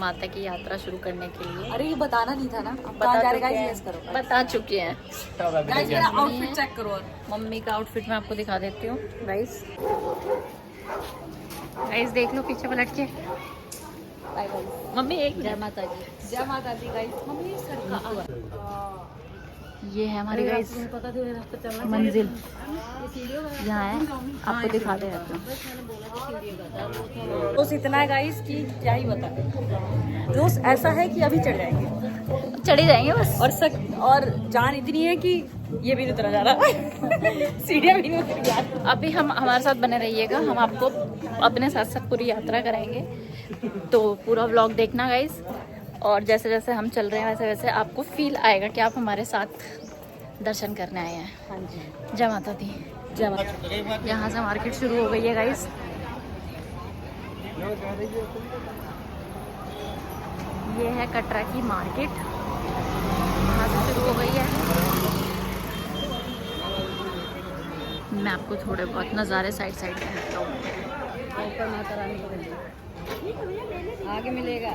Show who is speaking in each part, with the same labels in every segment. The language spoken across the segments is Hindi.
Speaker 1: माता की यात्रा शुरू करने के लिए।
Speaker 2: अरे ये बताना नहीं था ना,
Speaker 1: बता चुके हैं।
Speaker 2: आउटफिट चेक करो। और
Speaker 1: मम्मी का आउटफिट मैं आपको दिखा देती हूँ गाइस। गाइस देख लो पीछे पलट के। मम्मी एक
Speaker 2: जय माता दी, जय माता दी गाइस। मम्मी
Speaker 1: ये है हमारी गाइस मंजिल, यहाँ है, आपको दिखा दे रहते
Speaker 2: तो इतना है गाइस कि क्या ही बता। दोस्त ऐसा है कि अभी चढ़ जाएंगे,
Speaker 1: चढ़ ही जाएंगे बस।
Speaker 2: और जान इतनी है कि ये भी नहीं उतरा जा रहा सीढ़ियाँ भी नहीं उतरी जा रही।
Speaker 1: अभी हम हमारे साथ बने रहिएगा, हम आपको अपने साथ साथ पूरी यात्रा कराएंगे, तो पूरा व्लॉग देखना गाइस। और जैसे जैसे हम चल रहे हैं वैसे वैसे आपको फील आएगा कि आप हमारे साथ दर्शन करने आए हैं।
Speaker 2: हाँ जी,
Speaker 1: जय माता दी।
Speaker 2: जय माता।
Speaker 1: यहाँ से मार्केट शुरू हो गई है गाइस। ये है कटरा की मार्केट, यहाँ से शुरू हो गई है। मैं आपको थोड़े बहुत नज़ारे साइड साइड में दिखाता हूँ।
Speaker 2: ऊपर माता रानी को आगे मिलेगा,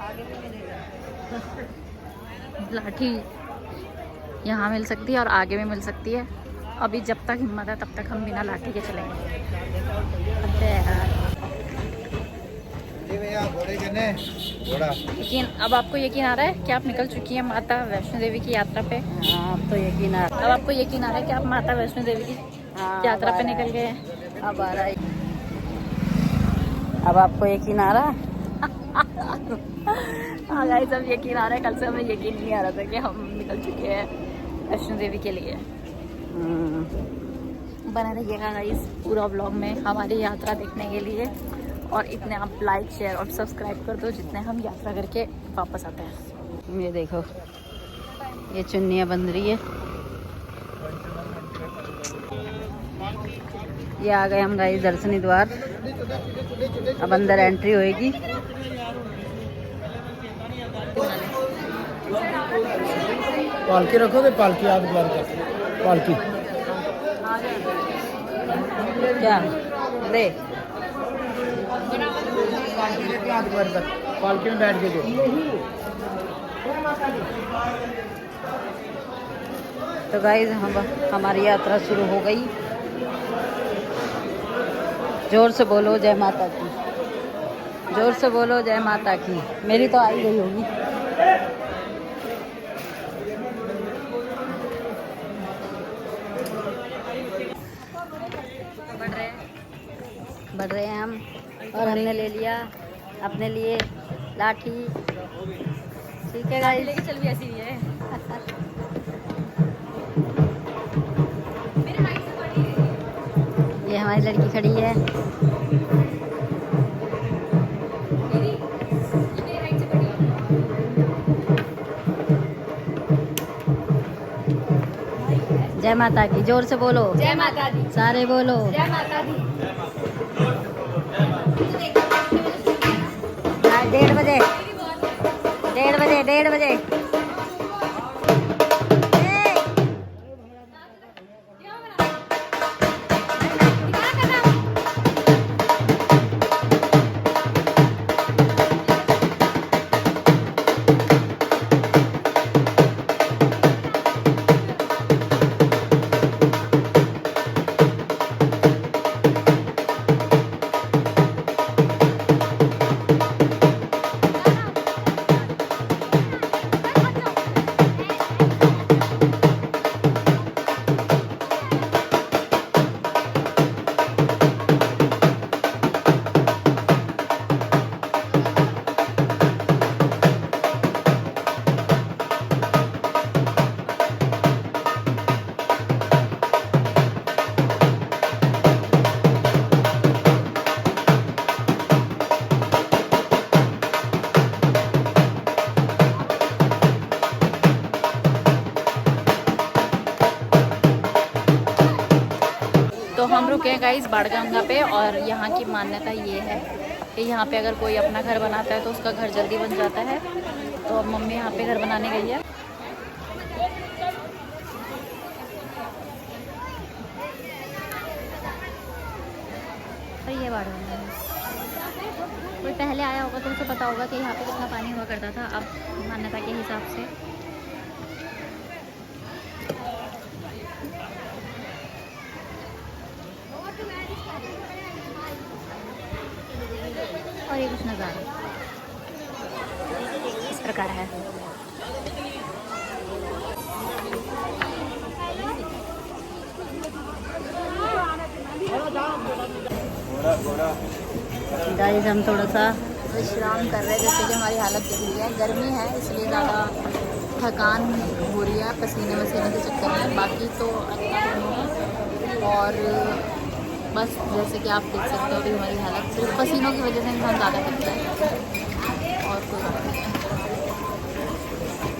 Speaker 2: आगे भी मिलेगा।
Speaker 1: लाठी यहाँ मिल सकती है और आगे भी मिल सकती है। अभी जब तक हिम्मत है तब तक हम बिना लाठी के चलेंगे। यकीन, अब आपको यकीन आ रहा है कि आप निकल चुकी हैं माता वैष्णो देवी की यात्रा पे।
Speaker 2: हाँ, अब तो यकीन आ रहा है।
Speaker 1: अब आपको यकीन आ रहा है कि आप माता वैष्णो देवी की यात्रा पे निकल गए हैं।
Speaker 2: अब आ रहा है, अब आपको यकीन आ रहा है।
Speaker 1: हाँ गाइस, अब यकीन आ रहा है। कल से हमें यकीन नहीं आ रहा था कि हम निकल चुके हैं वैष्णो देवी के लिए। बने रहिएगा गाइस पूरा व्लॉग में हमारी यात्रा देखने के लिए। और इतने आप लाइक शेयर और सब्सक्राइब कर दो जितने हम यात्रा करके वापस आते हैं।
Speaker 2: ये देखो, ये चुन्नियाँ बंध रही है। ये आ गए हम गाइस दर्शनी द्वार। अब अंदर एंट्री होएगी।
Speaker 3: पालकी रखोगे? पालकी आग द्वार का पालकी
Speaker 2: क्या दे?
Speaker 3: पालकी लेके आग द्वार तक, पालकी में बैठ के जो।
Speaker 2: तो गाइस हमारी यात्रा शुरू हो गई। जोर से बोलो जय माता की, जोर से बोलो जय माता की। मेरी तो आ ही गई होगी। बढ़ रहे हैं हम, और हमने ले लिया अपने लिए लाठी। ठीक है गाइस,
Speaker 1: लेके चल भी ऐसी ही है।
Speaker 2: ये हमारी लड़की खड़ी है। जय माता की, जोर से बोलो
Speaker 1: जय माता दी,
Speaker 2: सारे बोलो।
Speaker 1: जय माता दी।
Speaker 2: 1:30 बजे, 1:30 बजे, 1:30 बजे।
Speaker 1: तो हम रुके हैं गाइस बाड़गंगा पे, और यहाँ की मान्यता ये है कि यहाँ पे अगर कोई अपना घर बनाता है तो उसका घर जल्दी बन जाता है। तो अब मम्मी यहाँ पे घर बनाने गई है।
Speaker 2: ये बाड़गंगा है। कोई
Speaker 1: पहले आया होगा तो उसे पता होगा कि यहाँ पे कितना पानी हुआ करता था, अब मान्यता के हिसाब से। और ये कुछ नज़ारा इस प्रकार है।
Speaker 2: गाइस हम थोड़ा सा
Speaker 1: विश्राम कर रहे हैं, जैसे कि हमारी हालत दिख रही है, गर्मी है इसलिए ज़्यादा थकान हो रही है पसीने वसीने के चक्कर में, बाकी तो अच्छा नहीं है। और बस जैसे कि आप देख सकते हो अभी हमारी हालत सिर्फ पसीनों की वजह से इंसान ज़्यादा करता है और कोई बात नहीं है।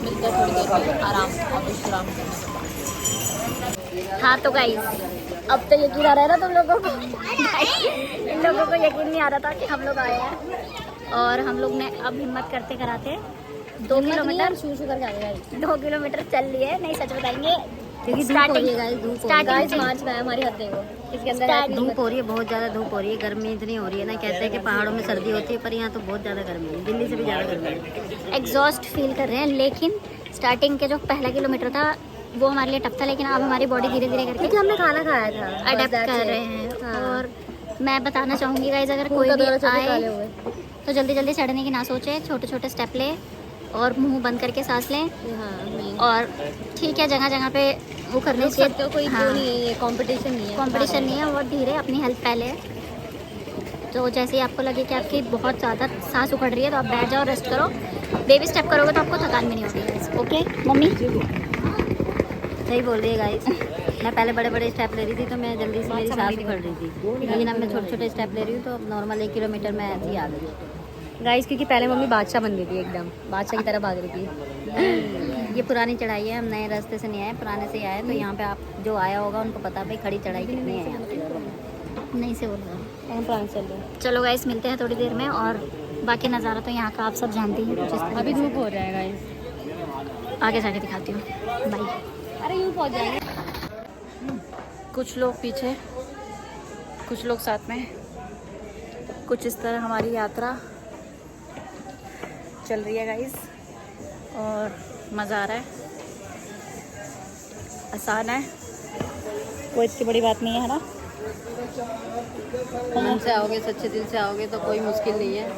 Speaker 1: मिलता है थोड़ी देर में आराम और विश्राम करने के बाद। हाँ तो गाइस अब तो यकीन आ रहा है ना तुम लोगों को इन लोगों को यकीन नहीं आ रहा था कि हम लोग आए हैं, और हम लोग ने अब हिम्मत करते कराते 2 किलोमीटर
Speaker 2: शू करके आ गए
Speaker 1: 2 किलोमीटर चल लिए। नहीं सच बताएंगे
Speaker 2: क्योंकि
Speaker 1: स्टार्टिंग
Speaker 2: मार्च में हमारी हद देखो, इसके अंदर धूप हो रही है, बहुत ज़्यादा धूप हो रही है, गर्मी इतनी हो रही है ना, कहते हैं कि पहाड़ों में सर्दी होती है पर यहाँ तो बहुत ज़्यादा गर्मी है, दिल्ली से भी ज़्यादा गर्मी है।
Speaker 1: एग्जॉस्ट फील कर रहे हैं, लेकिन स्टार्टिंग के जो पहला किलोमीटर था वो हमारे लिए टफ था, लेकिन अब हमारी बॉडी धीरे धीरे करके
Speaker 2: क्योंकि हमने खाना खाया था,
Speaker 1: अडेप्ट कर रहे हैं।
Speaker 2: हाँ।
Speaker 1: और मैं बताना चाहूँगी गाइस, अगर कोई भी आए तो जल्दी जल्दी चढ़ने की ना सोचे, छोटे छोटे स्टेप ले और मुंह बंद करके सांस लें। और ठीक है, जगह जगह पे वो करने चाहिए,
Speaker 2: कोई
Speaker 1: हाँ,
Speaker 2: नहीं है, कंपटीशन नहीं है,
Speaker 1: कंपटीशन नहीं है, और धीरे अपनी हेल्थ पहले। तो जैसे ही आपको लगे कि आपकी बहुत ज़्यादा सांस उखड़ रही है तो आप बैठ जाओ, रेस्ट करो, बेबी स्टेप करोगे तो आपको थकान भी नहीं होगी। ओके मम्मी
Speaker 2: सही बोल रही है गाइस। मैं पहले बड़े बड़े स्टेप ले रही थी तो मैं जल्दी से मेरी सांस उखड़ रही थी, लेकिन अब मैं छोटे छोटे स्टेप ले रही हूँ तो अब नॉर्मल 1 किलोमीटर में ऐसे ही आ गई गाइस, क्योंकि पहले मम्मी बादशाह बन गई थी, एकदम बादशाह की तरह भाग रही थी। ये पुरानी चढ़ाई है, हम नए रास्ते से नहीं आए, पुराने से ही आए, तो यहाँ पे आप जो आया होगा उनको पता भाई खड़ी चढ़ाई कितनी है यहाँ पे।
Speaker 1: नहीं से बोल रहा हूँ,
Speaker 2: हम पुराने चल रहे
Speaker 1: चलो गाइस मिलते हैं थोड़ी देर में, और बाकी नज़ारा तो यहाँ का आप सब जानते ही हैं।
Speaker 2: अभी धूप हो रहा है गाइस,
Speaker 1: आगे जाके दिखाती हूँ, बाय।
Speaker 2: अरे यूँ पहुँच जाएंगे।
Speaker 1: कुछ लोग पीछे, कुछ लोग साथ में, कुछ इस तरह हमारी यात्रा चल रही है गाइस, और मज़ा आ रहा है, आसान है, कोई इतनी बड़ी बात नहीं है ना।
Speaker 2: मन से आओगे, सच्चे दिल से आओगे तो कोई मुश्किल नहीं है,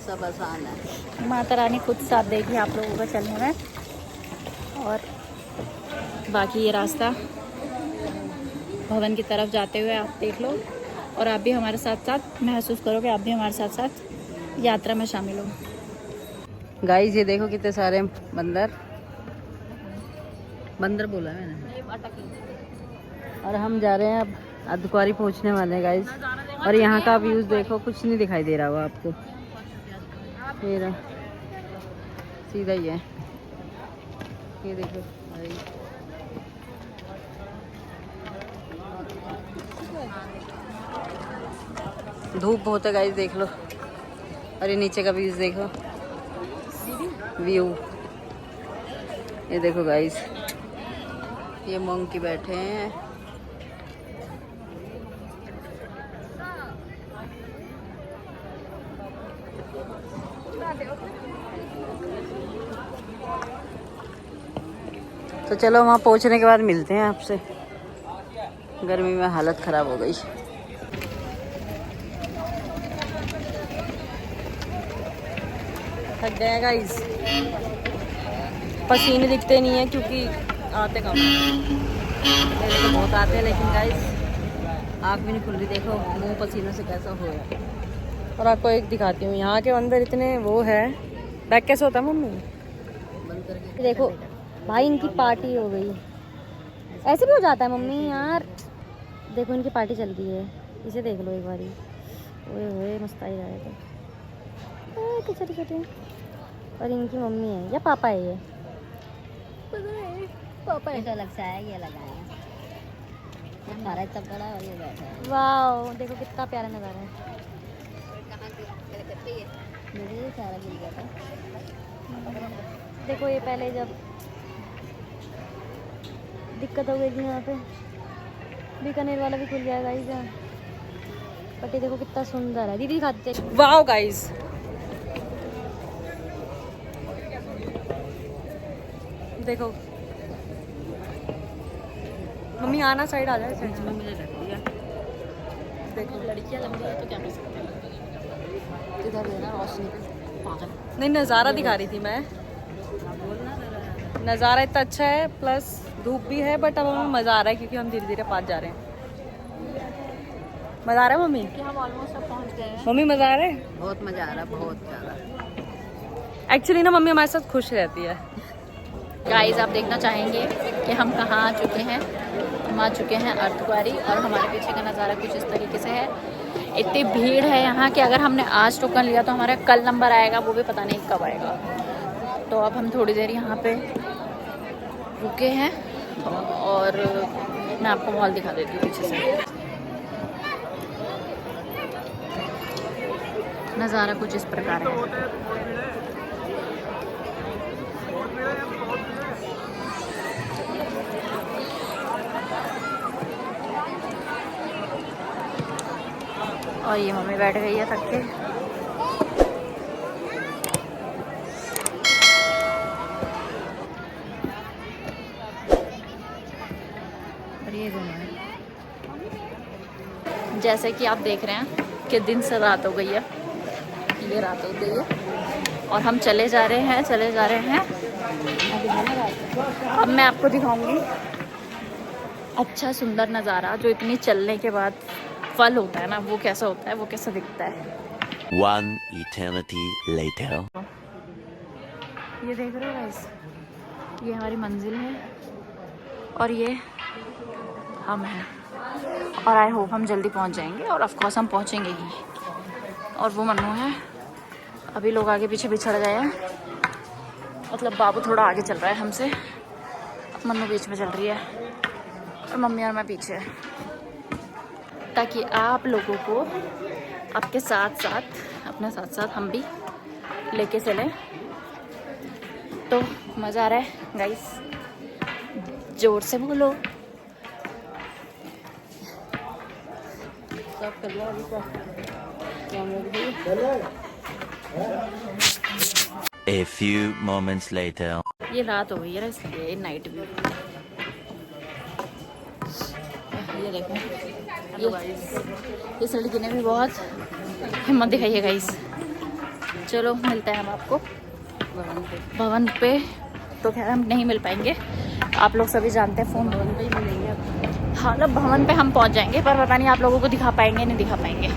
Speaker 2: सब आसान है।
Speaker 1: माता रानी खुद साथ देगी आप लोगों का चलने में। और बाकी ये रास्ता भवन की तरफ जाते हुए आप देख लो, और आप भी हमारे साथ साथ महसूस करो कि आप भी हमारे साथ साथ यात्रा में शामिल हो।
Speaker 2: गाइस ये देखो कितने सारे बंदर, बंदर बोला है मैंने। और हम जा रहे हैं अब अर्धकुंवारी पहुंचने वाले हैं गाइस, और यहाँ का व्यूज़ देखो, कुछ नहीं दिखाई दे रहा होगा आपको, ये रहा सीधा ही है, ये देखो धूप बहुत है गाइस, देख लो, और ये नीचे का व्यूज़ देखो, व्यू ये देखो गाइस, ये मंकी बैठे हैं। तो चलो वहाँ पहुँचने के बाद मिलते हैं आपसे, गर्मी में हालत ख़राब हो गई। थक गए गाइस, पसीने दिखते नहीं है क्योंकि आते कम, मेरे तो बहुत आते हैं, लेकिन गाइस आँख भी नहीं खुल रही, देखो मुंह पसीनों से कैसा हो है। और आपको एक दिखाती हूँ, यहाँ के अंदर इतने वो है, बैग कैसे होता है मम्मी, बंद करके देखो भाई, इनकी पार्टी हो गई, ऐसे भी हो जाता है मम्मी यार, देखो इनकी पार्टी चल रही है, इसे देख लो एक बारी, ओए ओए मस्त आई रहा है, तो छोटे छोटे, और इनकी मम्मी है या पापा है, ये पापा है, तो अलग से आया, ये अलग आया, हमारा इतना बड़ा और ये बैठा है। वाह देखो कितना प्यारा नज़ारा है, मुझे सारा मिल गया था। देखो ये पहले जब दिक्कत हो गई थी यहाँ पे, बीकानेर वाला भी खुल गया गाइस,
Speaker 4: बट ये देखो कितना सुंदर है, दीदी खाते।
Speaker 2: वाओ गाइस, देखो मम्मी आना, साइड आ जाए, साइड में मुझे रख दिया। देखो
Speaker 1: लड़कियां लंबी है तो क्या कर सकते हैं। इधर देना रोशनी पे पागल।
Speaker 2: नहीं, नज़ारा दिखा रही थी मैं। नज़ारा इतना अच्छा है, प्लस धूप भी है, बट अब हमें मज़ा आ रहा है क्योंकि हम धीरे धीरे पास जा रहे हैं। मज़ा आ रहा है मम्मी?
Speaker 1: कि हम ऑलमोस्ट अब पहुंच गए हैं।
Speaker 2: मम्मी मज़ा आ रहा है?
Speaker 5: बहुत मजा आ रहा है, बहुत ज्यादा।
Speaker 2: एक्चुअली ना मम्मी हमारे साथ खुश रहती है।
Speaker 1: गाइस आप देखना चाहेंगे कि हम कहाँ आ चुके हैं। हम आ चुके हैं अर्धकुंवारी और हमारे पीछे का नज़ारा कुछ इस तरीके से है। इतनी भीड़ है यहाँ कि अगर हमने आज टोकन लिया तो हमारा कल नंबर आएगा, वो भी पता नहीं कब आएगा। तो अब हम थोड़ी देर यहाँ पे रुके हैं और मैं आपको मॉल दिखा देती हूँ पीछे से। नज़ारा कुछ इस प्रकार है। और ये मम्मी बैठ गई है थक के। और ये दोनों है। जैसे कि आप देख रहे हैं कि दिन से रात हो गई है, ये रात हो गई है और हम चले जा रहे हैं। अब मैं आपको दिखाऊंगी अच्छा सुंदर नज़ारा जो इतनी चलने के बाद फल होता है ना, वो कैसा होता है, वो कैसा दिखता है।
Speaker 6: One eternity later.
Speaker 1: ये देख रहे हो गाइस, ये हमारी मंजिल है और ये हम हैं और आई होप हम जल्दी पहुंच जाएंगे और ऑफ कोर्स हम पहुंचेंगे ही। और वो मन्नू है, अभी लोग आगे पीछे बिछड़ गए हैं, मतलब बाबू थोड़ा आगे चल रहा है हमसे, अब मन्नू बीच में चल रही है और मम्मी और मैं पीछे, ताकि आप लोगों को आपके साथ साथ अपने साथ साथ हम भी लेके चलें। तो मज़ा आ रहा है गाइस, जोर से बोलो।
Speaker 2: सब कर लिया अभी तो।
Speaker 6: A few moments later.
Speaker 1: ये रात हो गई है ना, इसलिए नाइट व्यू। ये देखो, इस लड़की ने भी बहुत हिम्मत दिखाई है गाइस। चलो मिलते हैं हम आपको भवन पे। तो खैर हम नहीं मिल पाएंगे, आप लोग सभी जानते हैं, फ़ोन भवन पे ही मिलेंगे। हाँ ना, भवन पे हम पहुंच जाएंगे, पर पता नहीं आप लोगों को दिखा पाएंगे नहीं दिखा पाएंगे,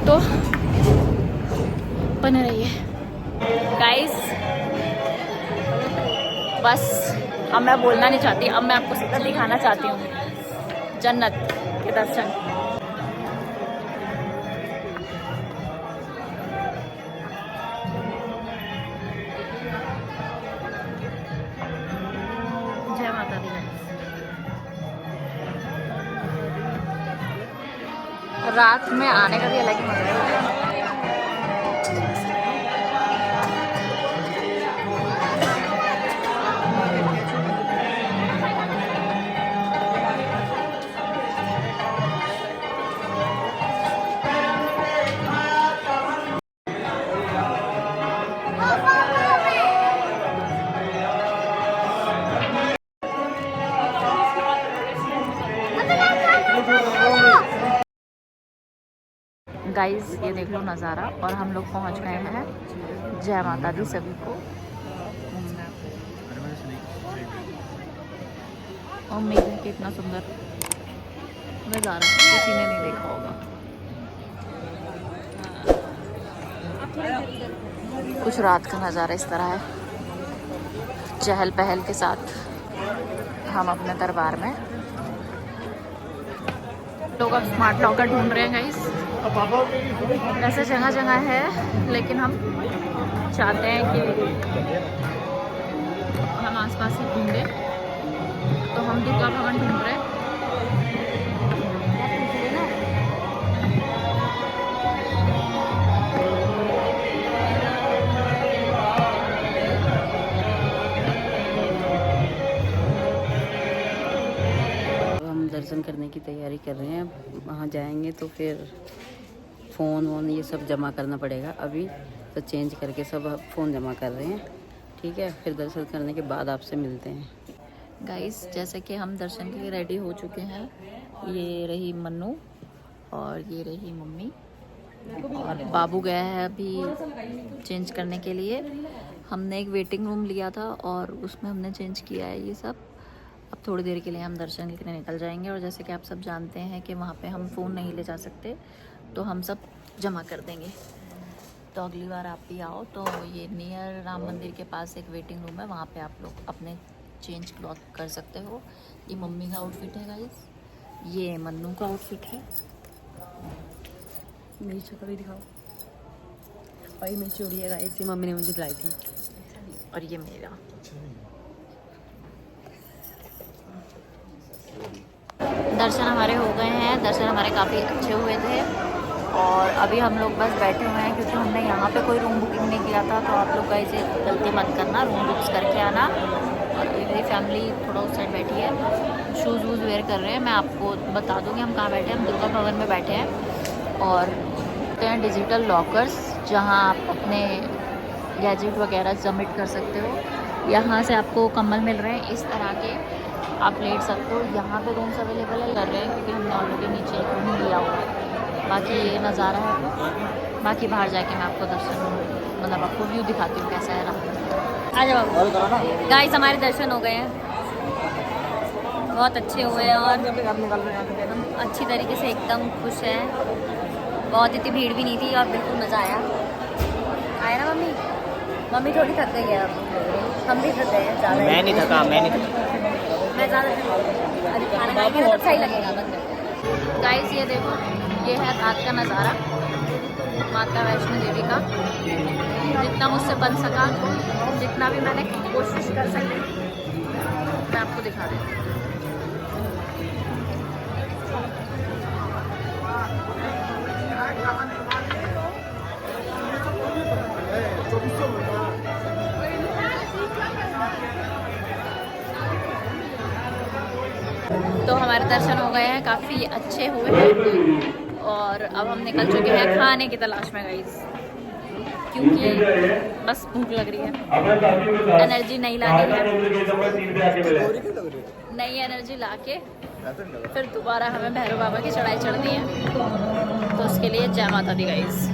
Speaker 1: तो बने रहिए गाइस। बस अब मैं बोलना नहीं चाहती, अब मैं आपको सीधा दिखाना चाहती हूँ जन्नत के दर्शन। जय माता दी। रात में आने का भी अलग ही मजा है। गाइस ये देख लो नज़ारा, और हम लोग पहुंच गए हैं। जय माता दी सभी को। उम्मीद है कि इतना सुंदर नज़ारा किसी ने नहीं देखा होगा। कुछ रात का नज़ारा इस तरह है, चहल पहल के साथ हम अपने दरबार में। लोग अब स्मार्ट लॉकर ढूंढ रहे हैं गाइस। ऐसे जगह जगह है, लेकिन हम चाहते हैं कि हम आसपास ही ढूंढें, तो हम दुर्गा भवन ढूंढ रहे हैं।
Speaker 5: हम दर्शन करने की तैयारी कर रहे हैं, वहाँ जाएंगे तो फिर
Speaker 2: फ़ोन वोन ये सब जमा करना पड़ेगा। अभी तो चेंज करके सब फ़ोन जमा कर रहे हैं, ठीक है। फिर दर्शन करने के बाद आपसे मिलते हैं।
Speaker 1: गाइस जैसे कि हम दर्शन के लिए रेडी हो चुके हैं, ये रही मन्नू और ये रही मम्मी और बाबू गया है अभी चेंज करने के लिए। हमने एक वेटिंग रूम लिया था और उसमें हमने चेंज किया है ये सब। अब थोड़ी देर के लिए हम दर्शन के लिए निकल जाएंगे और जैसे कि आप सब जानते हैं कि वहाँ पे हम फ़ोन नहीं ले जा सकते, तो हम सब जमा कर देंगे। तो अगली बार आप भी आओ तो ये नियर राम मंदिर के पास एक वेटिंग रूम है, वहाँ पे आप लोग अपने चेंज क्लॉथ कर सकते हो। ये मम्मी का आउटफिट है गाइस, ये मन्नू का आउटफिट है।
Speaker 2: मेरी शक्ल भी दिखाओ भाई, मेरी चोरी है गाइस, ये मम्मी ने मुझे दिलाई थी।
Speaker 1: और ये मेरा। दर्शन हमारे हो गए हैं, दर्शन हमारे काफ़ी अच्छे हुए थे और अभी हम लोग बस बैठे हुए हैं क्योंकि हमने यहाँ पे कोई रूम बुकिंग नहीं किया था। तो आप लोग का इसे गलती मत करना, रूम बुक्स करके आना। और मेरी फैमिली थोड़ा उस साइड बैठी है, शूज़ वूज़ वेयर कर रहे हैं। मैं आपको बता दूँगी हम कहाँ बैठे हैं। हम दुर्गा भवन में बैठे हैं और हैं डिजिटल लॉकर्स जहाँ आप अपने गैजेट वगैरह सबमिट कर सकते हो। यहाँ से आपको कम्बल मिल रहे हैं इस तरह के, आप लेट सकते हो। यहाँ पे रूम्स अवेलेबल है कर रहे हैं क्योंकि हमने ऑलरेडी नीचे एक रूम लिया हुआ है। बाकी ये नज़ारा है, बाकी बाहर जाके मैं आपको दर्शन मतलब आपको व्यू दिखाती हूँ कैसा है रात।
Speaker 4: आ जाओ गाइस, हमारे दर्शन हो गए हैं, बहुत अच्छे हुए हैं और हम अच्छी तरीके से एकदम खुश हैं। बहुत इतनी भीड़ भी नहीं थी और बिल्कुल मज़ा आया ना मम्मी? मम्मी थोड़ी थक गई है, अब हम भी थक गए हैं ज़्यादा।
Speaker 3: मैं नहीं थका।
Speaker 4: मैं ज़्यादा अभी खाना खाएंगे ना तब सही लगेगा।
Speaker 1: गाइस ये देखो, ये है रात का नज़ारा माता वैष्णो देवी का। जितना मुझसे बन सका, जितना भी मैंने कोशिश कर सकी, मैं आपको दिखा रही हूँ। तो हमारे दर्शन हो गए हैं, काफ़ी अच्छे हुए हैं और अब हम निकल चुके हैं खाने की तलाश में गाइस, क्योंकि बस भूख लग रही है। एनर्जी नहीं लानी है, नई एनर्जी लाके फिर दोबारा हमें भैरव बाबा की चढ़ाई चढ़नी है। तो उसके लिए जय माता दी गाइस।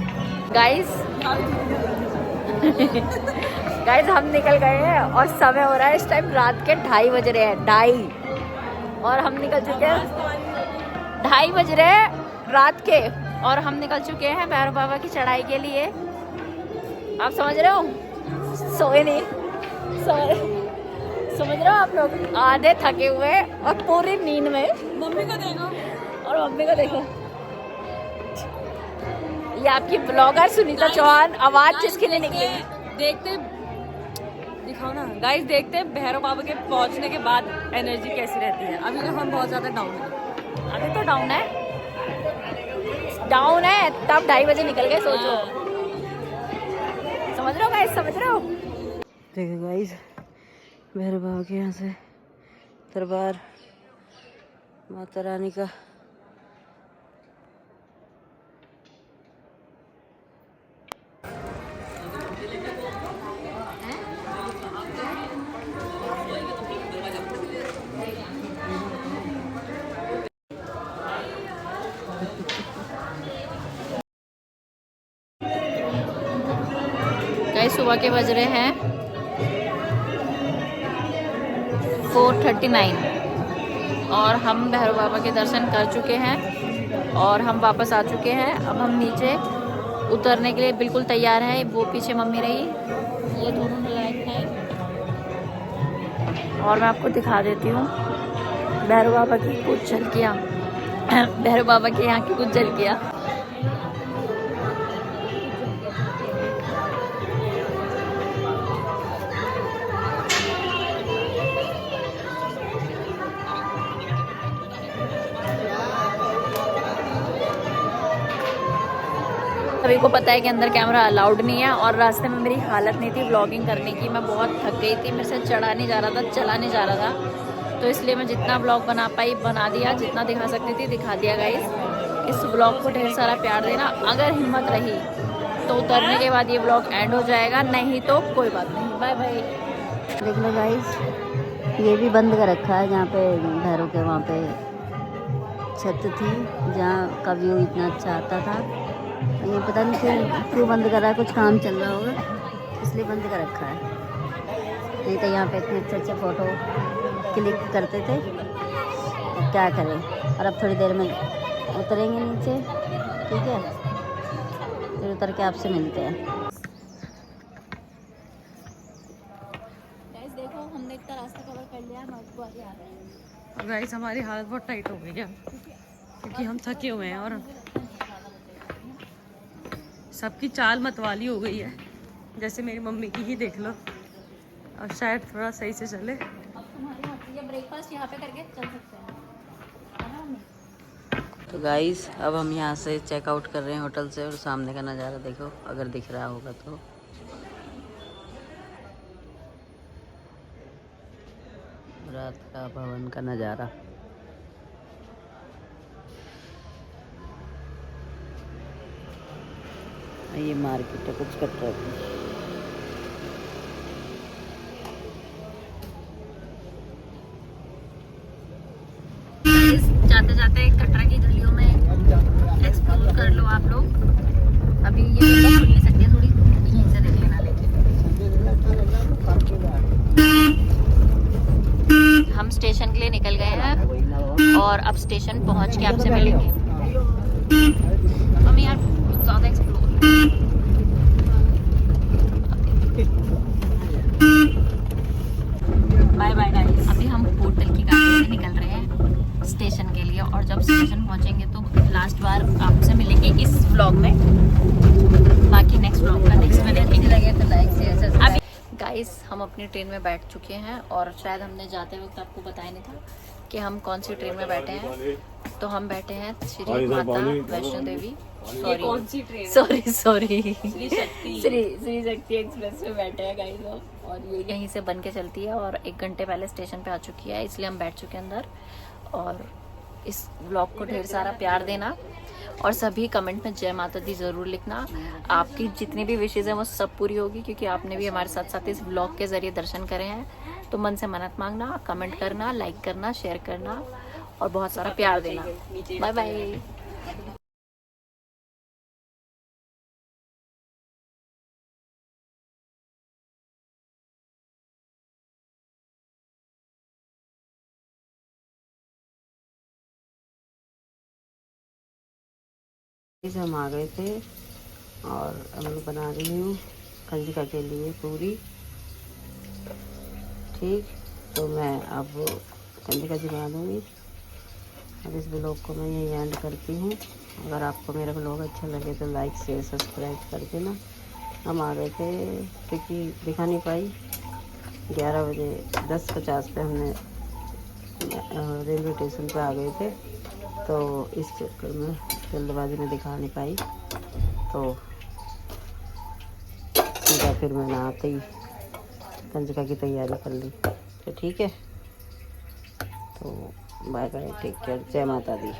Speaker 1: गाइस हम निकल गए हैं और समय हो रहा है इस टाइम रात के 2:30 बज रहे हैं, 2:30 और हम निकल चुके हैं 2:30 बज रहे हैं रात के और हम निकल चुके हैं भैरव बाबा की चढ़ाई के लिए। आप समझ रहे हो, सोए नहीं, समझ रहे हो आप लोग, आधे थके हुए और पूरी नींद में।
Speaker 2: मम्मी को देखो
Speaker 1: और मम्मी को देखो, ये आपकी ब्लॉगर सुनीता चौहान, आवाज जिसकी नहीं निकली।
Speaker 2: देखते दिखाओ ना गाइस, देखते हैं भैरव बाबा के पहुंचने के बाद एनर्जी कैसी रहती है। अभी तो हम बहुत ज़्यादा डाउन है।
Speaker 1: अभी तो डाउन है तब 2:30 बजे निकल गए, सोचो। समझ रहे हो गाइस, समझ रहे हो।
Speaker 2: देखो गाइस, भैरव बाबा के यहाँ से दरबार माता रानी का
Speaker 1: गाइस सुबह के बज रहे हैं 4:39 और हम भैरव बाबा के दर्शन कर चुके हैं और हम वापस आ चुके हैं। अब हम नीचे उतरने के लिए बिल्कुल तैयार हैं। वो पीछे मम्मी रही, ये दोनों नलायक हैं और मैं आपको दिखा देती हूँ भैरव बाबा की कुछ झलकियाँ, भैरव बाबा के यहाँ की कुछ झलकियाँ। सभी को पता है कि अंदर कैमरा अलाउड नहीं है और रास्ते में मेरी हालत नहीं थी व्लॉगिंग करने की। मैं बहुत थक गई थी, मेरे से चढ़ा नहीं जा रहा था, चला नहीं जा रहा था, तो इसलिए मैं जितना व्लॉग बना पाई बना दिया, जितना दिखा सकती थी दिखा दिया गाइस। इस ब्लॉग को ढेर सारा प्यार देना। अगर हिम्मत रही तो उतरने के बाद ये ब्लॉग एंड हो जाएगा, नहीं तो कोई बात नहीं। Bye bye.
Speaker 4: देख लो गाइस, ये भी बंद कर रखा है। जहाँ पे भैरों के वहाँ पे छत थी, जहाँ का व्यू इतना अच्छा आता था, ये पता नहीं क्यों बंद कर रहा है। कुछ काम चल रहा होगा इसलिए बंद कर रखा है। नहीं तो यहाँ पे इतने अच्छे अच्छे फ़ोटो क्लिक करते थे। अब क्या करें, और अब थोड़ी देर में उतरेंगे नीचे, ठीक है? फिर उतर के आपसे मिलते हैं।
Speaker 1: गाइस देखो, हमने इतना रास्ता कवर कर लिया, हम आपको आगे आ रहे हैं।
Speaker 2: और गाइस हमारी हालत बहुत टाइट हो गई है क्योंकि हम थके हुए हैं और सबकी चाल मतवाली हो गई है। जैसे मेरी मम्मी की ही देख लो, और शायद थोड़ा सही से चले।
Speaker 1: अब तुम्हारे हाथ से ब्रेकफास्ट यहाँ पे करके चल सकते हैं, है ना मम्मी?
Speaker 2: तो गाइस अब हम यहाँ से चेकआउट कर रहे हैं होटल से, और सामने का नज़ारा देखो अगर दिख रहा होगा तो। रात का भवन का नज़ारा। ये मार्केट है कुछ कटरा की।
Speaker 1: जाते जाते कटरा की गलियों में एक्सप्लोर कर लो आप लोग। अभी ये विंडो खुल नहीं सकती, थोड़ी यहीं से देख लेना। लेकिन हम स्टेशन के लिए निकल गए हैं और अब स्टेशन पहुंच के आपसे मिलेंगे। मम्मी यार ज़्यादा एक्सप्लोर। Bye bye guys. अभी हम होटल की गाड़ी से निकल रहे हैं स्टेशन के लिए, और जब स्टेशन पहुंचेंगे तो लास्ट बार आपसे मिलेंगे इस व्लॉग में। बाकी नेक्स्ट व्लॉग का नेक्स्ट में देखेंगे।
Speaker 4: लगे तो लाइक शेयर सब्सक्राइब।
Speaker 1: गाइस हम अपनी ट्रेन में बैठ चुके हैं, और शायद हमने जाते वक्त आपको बताया नहीं था कि हम कौन सी ट्रेन में बैठे हैं। तो हम बैठे हैं श्री माता वैष्णो देवी, सॉरी श्री शक्ति एक्सप्रेस में बैठे हैं गाइस हम। और ये यहीं से बन के चलती है, और 1 घंटे पहले स्टेशन पे आ चुकी है, इसलिए हम बैठ चुके हैं अंदर। और इस ब्लॉग को ढेर सारा प्यार देना, और सभी कमेंट में जय माता दी ज़रूर लिखना। आपकी जितनी भी विशेज़ हैं वो सब पूरी होगी, क्योंकि आपने भी हमारे साथ साथ इस ब्लॉग के ज़रिए दर्शन करे हैं। तो मन से मन्नत मांगना, कमेंट करना, लाइक करना, शेयर करना, और बहुत सारा प्यार देना। Bye bye.
Speaker 2: हम आ गए थे और अब मैं बना रही हूँ कंजिका के लिए पूरी। ठीक, तो मैं अब कंजिका जी बना दूँगी। अब इस ब्लॉग को मैं यही एंड करती हूँ। अगर आपको मेरा ब्लॉग अच्छा लगे तो लाइक शेयर सब्सक्राइब कर देना। हम आ गए थे क्योंकि दिखा नहीं पाई, 11 बजे 10:50 पे हमने रेलवे स्टेशन पे आ गए थे, तो इस चक्कर में जल्दबाजी में दिखा नहीं पाई। तो सीधा फिर मैंने आते ही कंजिका की तैयारी कर ली। तो ठीक है, तो बाय बाय, टेक केयर, जय माता दी।